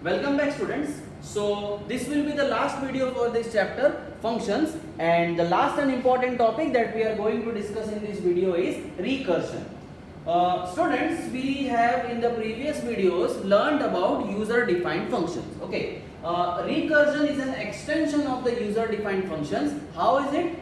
Welcome back students. So this will be the last video for this chapter functions, and the last and important topic that we are going to discuss in this video is recursion. Students, we have in the previous videos learned about user defined functions. Okay, recursion is an extension of the user defined functions. How is it?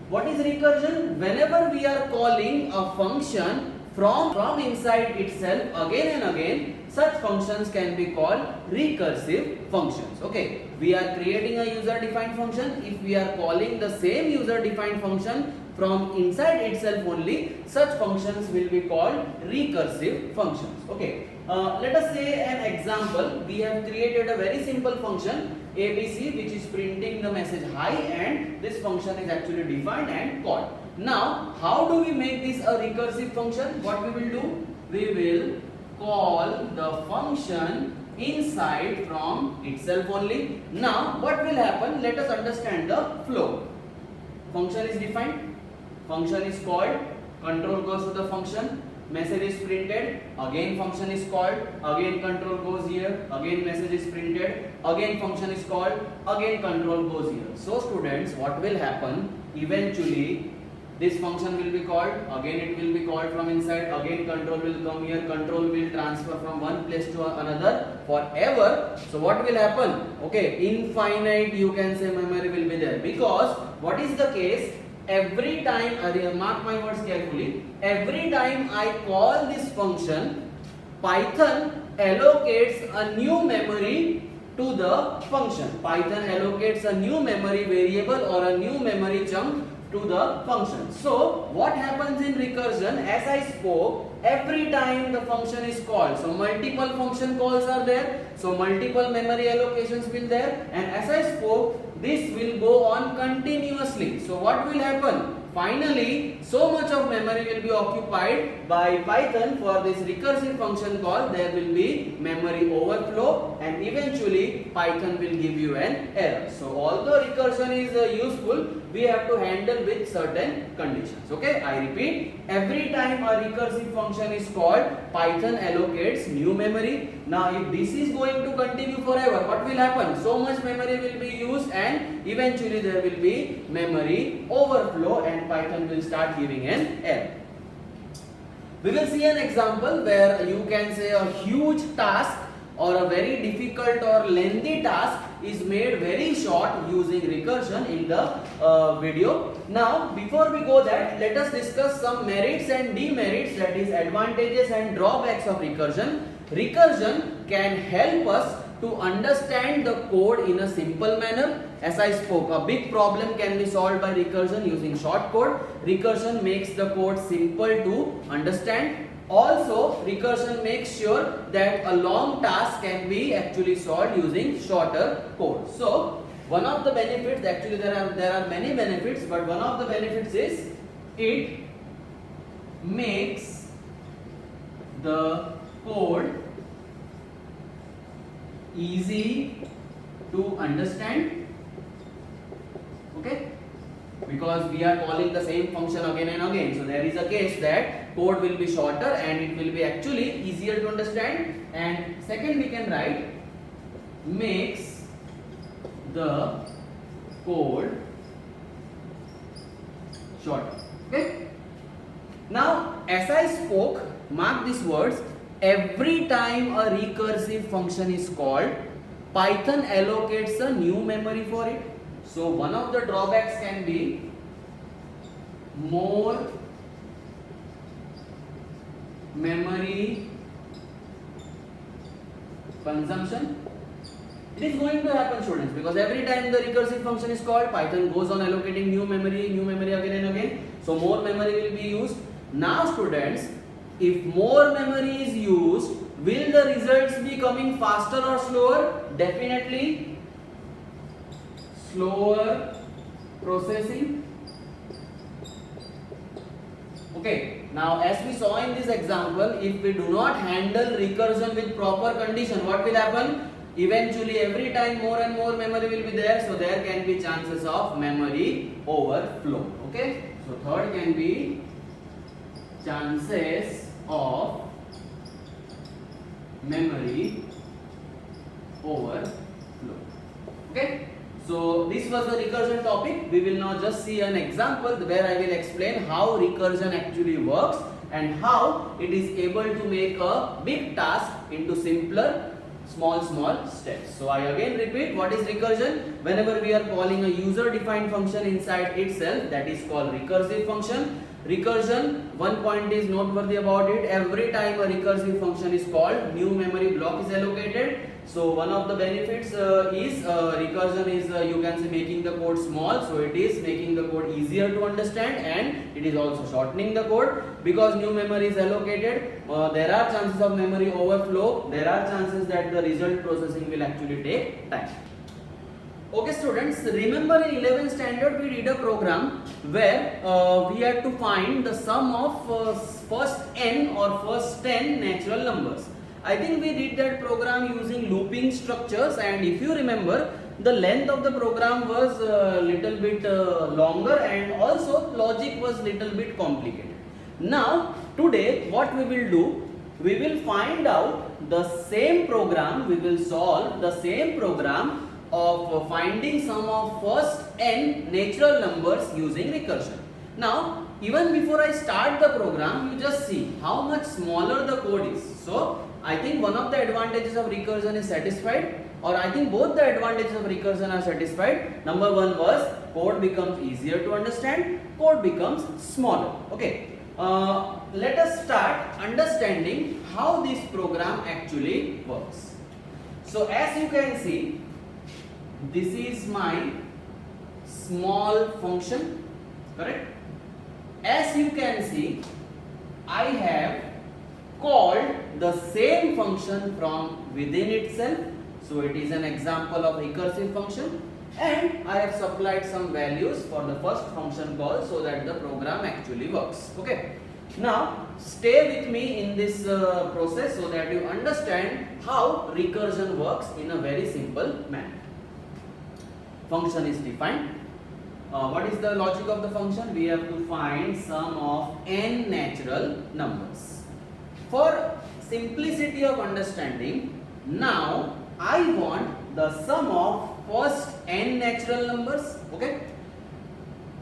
What is recursion? Whenever we are calling a function from inside itself again and again, such functions can be called recursive functions. Okay, we are creating a user defined function. If we are calling the same user defined function from inside itself only, such functions will be called recursive functions. Okay, let us say an example. We have created a very simple function ABC, which is printing the message hi, and this function is actually defined and called. Now, how do we make this a recursive function? What we will do? We will call the function inside from itself only. Now, what will happen? Let us understand the flow. Function is defined, function is called, control goes to the function, message is printed, again function is called, again control goes here, again message is printed, again function is called, again control goes here. So students, what will happen? Eventually this function will be called, again it will be called from inside, again control will come here, control will transfer from one place to another forever. So what will happen? Okay, infinite you can say memory will be there, because what is the case? Every time, mark my words carefully, every time I call this function, Python allocates a new memory to the function. Python allocates a new memory variable or a new memory chunk to the function. So what happens in recursion? As I spoke, every time the function is called, so multiple function calls are there, so multiple memory allocations will there, and as I spoke, this will go on continuously. So what will happen? Finally, so much of memory will be occupied by Python for this recursive function call. There will be memory overflow, and eventually Python will give you an error. So although recursion is useful, we have to handle with certain conditions. Okay, I repeat, every time a recursive function is called, Python allocates new memory. Now if this is going to continue forever, what will happen? So much memory will be used, and eventually there will be memory overflow, and Python will start giving an error. We will see an example where you can say a huge task or a very difficult or lengthy task is made very short using recursion in the video. Now, before we go that, let us discuss some merits and demerits, that is advantages and drawbacks of recursion. Recursion can help us to understand the code in a simple manner. As I spoke, a big problem can be solved by recursion using short code. Recursion makes the code simple to understand. Also, recursion makes sure that a long task can be actually solved using shorter code. So, one of the benefits, actually there are many benefits, but one of the benefits is it makes the code easy to understand. Okay, because we are calling the same function again and again, so there is a case that code will be shorter and it will be actually easier to understand. And second, we can write makes the code shorter. Okay, now as I spoke, mark these words, every time a recursive function is called, Python allocates a new memory for it. So one of the drawbacks can be more memory consumption. It is going to happen, students, because every time the recursive function is called, Python goes on allocating new memory again and again. So more memory will be used. Now students, if more memory is used, will the results be coming faster or slower? Definitely slower processing. Okay, now as we saw in this example, if we do not handle recursion with proper condition, what will happen? Eventually every time more and more memory will be there, so there can be chances of memory overflow. Okay, so third can be chances of memory overflow. Okay. So this was the recursion topic. We will now just see an example where I will explain how recursion actually works and how it is able to make a big task into simpler small steps. So I again repeat, what is recursion? Whenever we are calling a user defined function inside itself, that is called recursive function. Recursion, one point is noteworthy about it. Every time a recursive function is called, new memory block is allocated. So one of the benefits is recursion is you can say making the code small. So it is making the code easier to understand, and it is also shortening the code because new memory is allocated. There are chances of memory overflow. There are chances that the result processing will actually take time. Okay students, remember in 11th standard we did a program where we had to find the sum of first n or first 10 natural numbers. I think we did that program using looping structures, and if you remember, the length of the program was a little bit longer, and also logic was little bit complicated. Now today what we will do, we will find out the same program, we will solve the same program of finding sum of first n natural numbers using recursion. Now even before I start the program, you just see how much smaller the code is. So I think one of the advantages of recursion is satisfied, or I think both the advantages of recursion are satisfied. Number one was code becomes easier to understand, code becomes smaller. Okay, let us start understanding how this program actually works. So as you can see, this is my small function, correct? As you can see, I have called the same function from within itself. So it is an example of recursive function, and I have supplied some values for the first function call so that the program actually works. Okay. Now stay with me in this process so that you understand how recursion works in a very simple manner. Function is defined. What is the logic of the function? We have to find sum of n natural numbers. For simplicity of understanding, now I want the sum of first n natural numbers. Okay,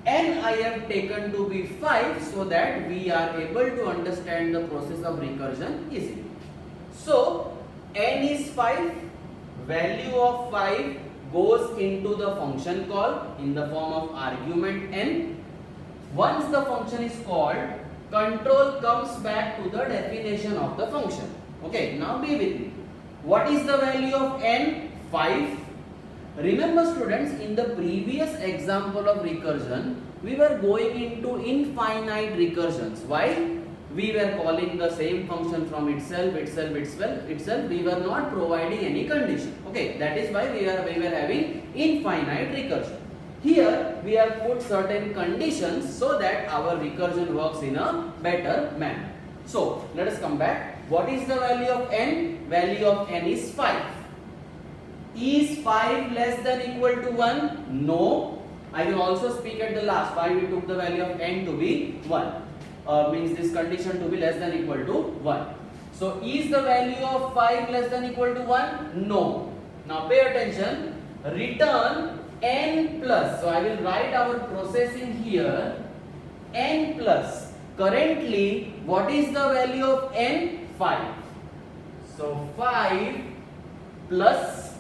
n I have taken to be 5 so that we are able to understand the process of recursion easily. So n is 5, value of 5 goes into the function call in the form of argument n. Once the function is called, control comes back to the definition of the function. Okay, now be with me. What is the value of n? 5. Remember students, in the previous example of recursion, we were going into infinite recursions. Why? We were calling the same function from itself. We were not providing any condition. Okay, that is why we were having infinite recursion. Here we have put certain conditions so that our recursion works in a better manner. So let us come back. What is the value of n? Value of n is 5. Is 5 less than equal to 1? No. I will also speak at the last. Why we took the value of n to be 1. Means this condition to be less than equal to 1. So is the value of 5 less than equal to 1? No. Now pay attention. Return n plus. So I will write our processing here. N plus. Currently, what is the value of n? 5. So 5 plus.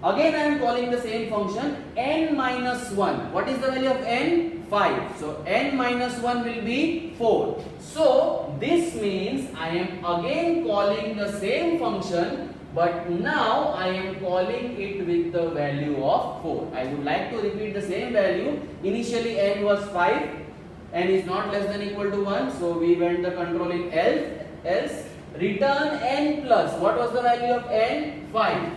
Again I am calling the same function n minus 1. What is the value of n? 5. So n minus 1 will be 4. So this means I am again calling the same function, but now I am calling it with the value of 4. I would like to repeat the same value. Initially n was 5. N is not less than equal to 1. So we went the control in else. Return n plus. What was the value of n? 5.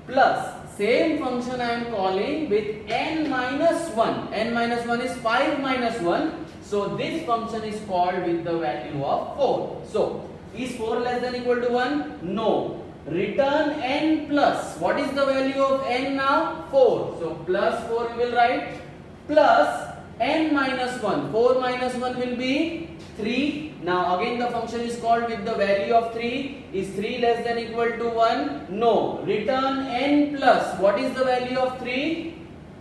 Plus. Same function I am calling with n minus 1. N minus 1 is 5 minus 1. So this function is called with the value of 4. So is 4 less than equal to 1? No. Return n plus. What is the value of n now? 4. So plus 4 we will write. Plus n minus 1. 4 minus 1 will be 3. Now again the function is called with the value of 3. Is 3 less than equal to 1? No. Return n plus, what is the value of 3?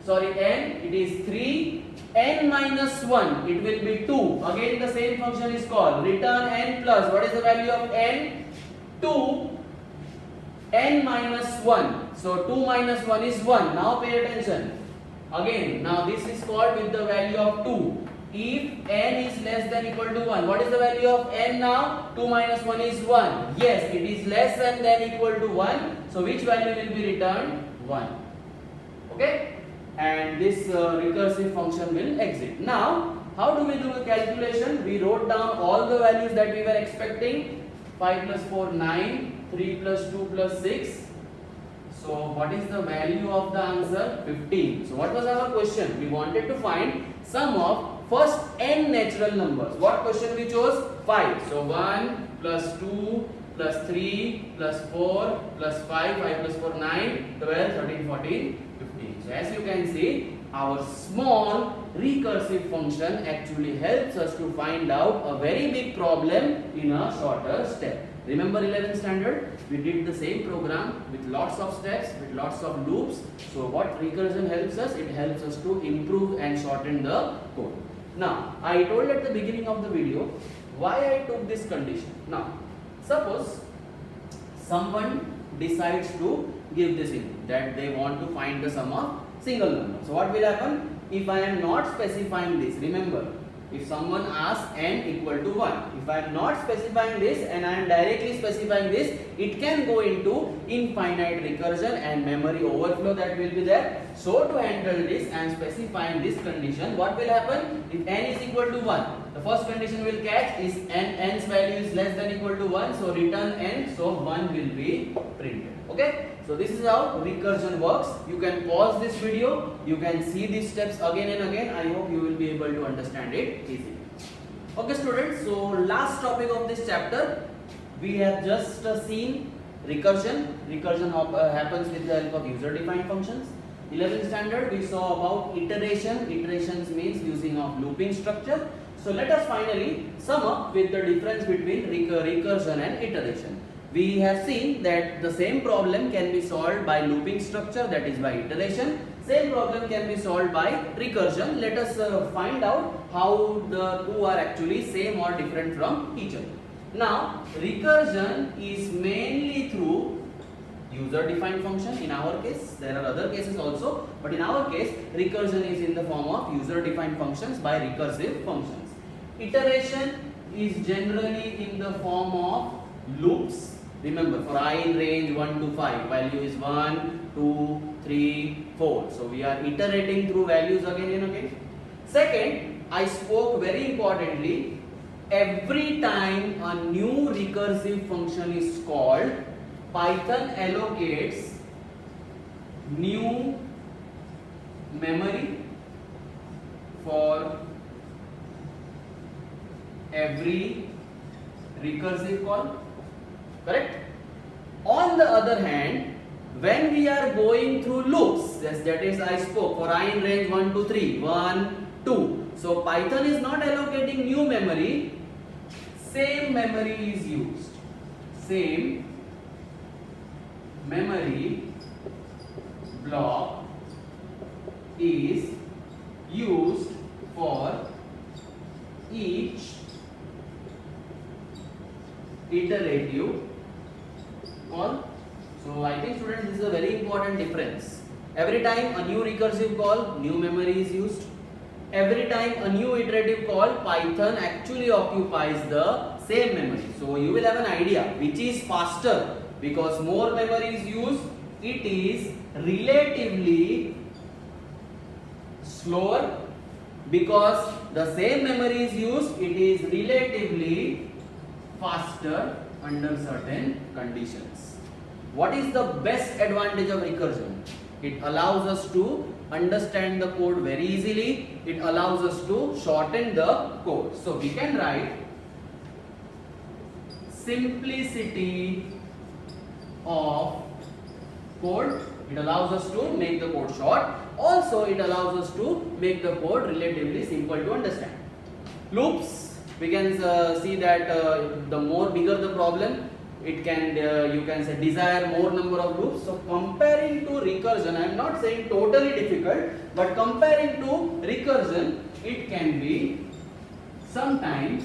Sorry, n, it is 3. N minus 1, it will be 2. Again the same function is called. Return n plus, what is the value of n? 2. N minus 1. So 2 minus 1 is 1. Now pay attention. Again, now this is called with the value of 2. If n is less than equal to 1, what is the value of n now? 2 minus 1 is 1. Yes, it is less than equal to 1. So which value will be returned? 1. Okay? And this recursive function will exit. Now, how do we do a calculation? We wrote down all the values that we were expecting. 5 plus 4, 9. 3 plus 2 plus 6. So what is the value of the answer? 15. So what was our question? We wanted to find sum of first n natural numbers. What question we chose? 5. So 1 plus 2 plus 3 plus 4 plus 5. 5 plus 4, 9, 12, 13, 14, 15. So as you can see, our small recursive function actually helps us to find out a very big problem in a shorter step. Remember 11th standard? We did the same program with lots of steps, with lots of loops. So what recursion helps us? It helps us to improve and shorten the code. Now, I told at the beginning of the video why I took this condition. Now, suppose someone decides to give this input that they want to find the sum of single number. So what will happen? If I am not specifying this, remember, if someone asks n equal to 1, if I am not specifying this and I am directly specifying this, it can go into infinite recursion and memory overflow that will be there. So to handle this and specifying this condition, what will happen? If n is equal to 1, the first condition will catch is n's value is less than equal to 1, so return n, so 1 will be printed. Okay? So this is how recursion works. You can pause this video, you can see these steps again and again. I hope you will be able to understand it easily. Okay students, so last topic of this chapter, we have just seen recursion. Recursion happens with the help of user defined functions. 11th standard we saw about iteration. Iterations means using of looping structure. So let us finally sum up with the difference between recursion and iteration. We have seen that the same problem can be solved by looping structure, that is by iteration. Same problem can be solved by recursion. Let us find out how the two are actually same or different from each other. Now, recursion is mainly through user defined function. In our case, there are other cases also, but in our case, recursion is in the form of user defined functions by recursive functions. Iteration is generally in the form of loops. Remember, for I in range 1 to 5, value is 1, 2, 3, 4. So we are iterating through values again and again. Second, I spoke very importantly, every time a new recursive function is called, Python allocates new memory for every recursive call. Correct? On the other hand, when we are going through loops, that is I spoke for I in range 1 to 3, 1, 2. So Python is not allocating new memory, same memory is used. Same memory block is used for each iterative call. So I think students, this is a very important difference. Every time a new recursive call, new memory is used. Every time a new iterative call, Python actually occupies the same memory. So you will have an idea which is faster, because more memory is used, it is relatively slower. Because the same memory is used, it is relatively faster under certain conditions. What is the best advantage of recursion? It allows us to understand the code very easily. It allows us to shorten the code. So we can write simplicity of code. It allows us to make the code short. Also, it allows us to make the code relatively simple to understand. Loops. we can see that the more bigger the problem, it can you can say desire more number of loops. So comparing to recursion, I am not saying totally difficult, but comparing to recursion, it can be sometimes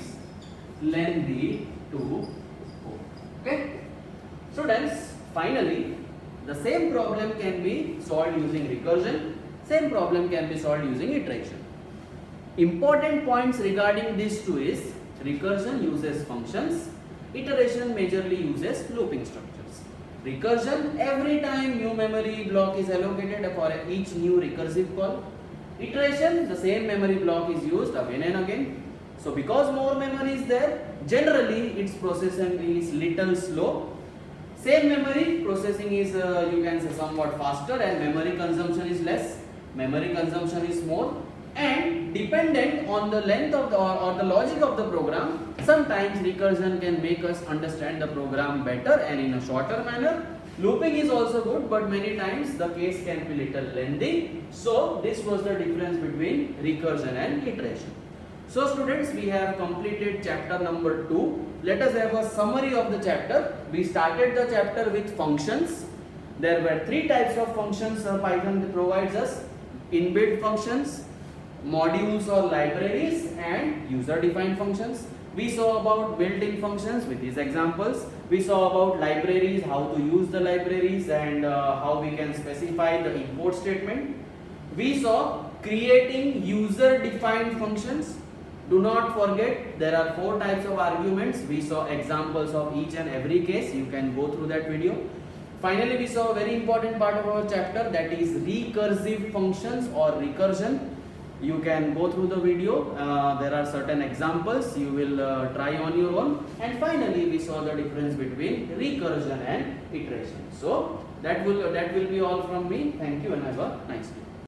lengthy to code. Okay, students, finally the same problem can be solved using recursion, same problem can be solved using iteration. Important points regarding these two is recursion uses functions, iteration majorly uses looping structures. Recursion, every time new memory block is allocated for each new recursive call. Iteration, the same memory block is used again and again. So because more memory is there, generally its processing is little slow. Same memory processing is you can say somewhat faster, and memory consumption is less, memory consumption is more. And dependent on the length of the or the logic of the program, sometimes recursion can make us understand the program better and in a shorter manner. Looping is also good, but many times the case can be little lengthy. So this was the difference between recursion and iteration. So students, we have completed chapter number 2. Let us have a summary of the chapter. We started the chapter with functions. There were 3 types of functions Python provides us: inbuilt functions, modules or libraries, and user defined functions. We saw about built-in functions with these examples. We saw about libraries, how to use the libraries, and how we can specify the import statement. We saw creating user defined functions. Do not forget, there are 4 types of arguments. We saw examples of each and every case. You can go through that video. Finally, we saw a very important part of our chapter, that is recursive functions or recursion. You can go through the video. There are certain examples you will try on your own. And finally, we saw the difference between recursion and iteration. So that will be all from me. Thank you and have a nice day.